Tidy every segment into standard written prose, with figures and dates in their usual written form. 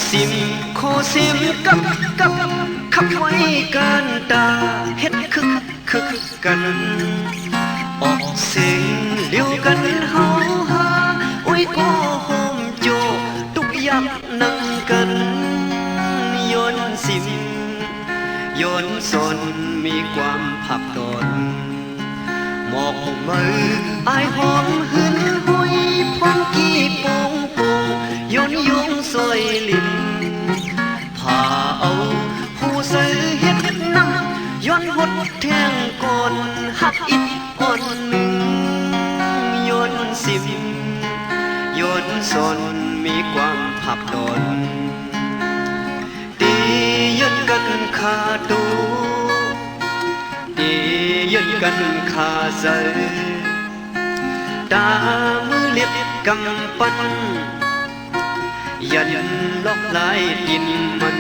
สิมโคสิมกับขับไว้การตาเฮ็ดคึกกันออกเสียงเดียวกันเฮาหาอุ้ยก็โฮมโจทุกอย่างนั่งกันย้อนสิมย้อนสนมีความผักตนหมอกมืออายหอมหืนหุยพองกี้โป่งย้อนยงซอยลิ้นพาเอาหูใส่เฮ็ดน้ำย้อนหดแทงก่อนหักอิดอ่อนหนึ่งย้อนสิมย้อนสนมีความผักตนตีย้อนกันขาตูยันกันขาใจตามือเล็บกำปั้นยันล็อกลายดินมัน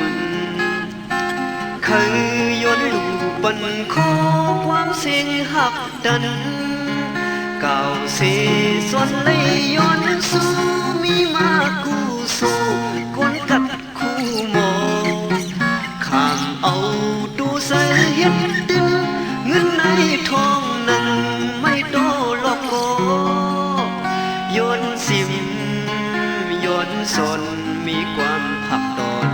เคยย้อนลูปันขอความเสียงหักดันก่าวเสส่วนเลยย้อนสู้มีมากูสู้คนกัดคู่หมอข้ามเอาดูใส่เฮ็ดดินเงินในท้องนั้นไม่โตหลอกก็ย้อนสิมย้อนสนมีความผักตน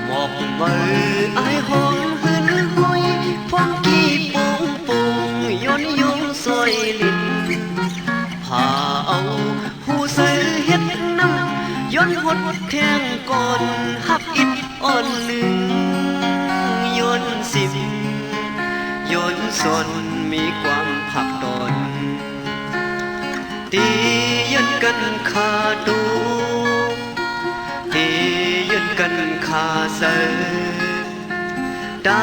หมอกมืออายหอมหืนหุยพองกี้โป่งย้อนยงซอยลิ้นพาเอาหูใส่เฮ็ดน้ำย้อนหดแทงก่อนหักอิดอ่อนหนึ่งย้อนสิมย้อนสนมีความผักตนตียันกันขาตูตียันกันขาเสตา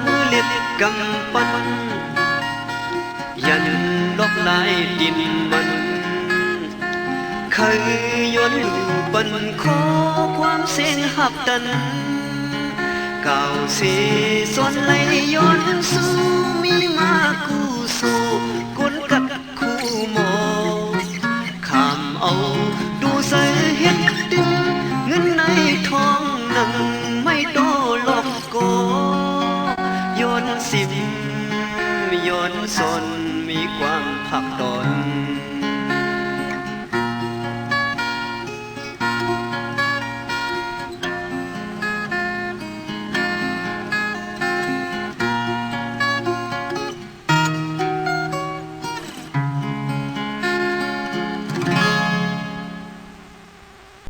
มือเล็บกำปั้นยันล็อกลายดินมันเคยย้อนอยู่บันขอความเสียงหักดันก่าวเสส่วนไหลย้อนสู้มีมากูสู้คนกัดคู่หมอข้ามเอาดูใส่เฮ็ดดินเงินในท้องนั่งไม่โตหลอกก็ย้อนสิมย้อนสนมีความผักตน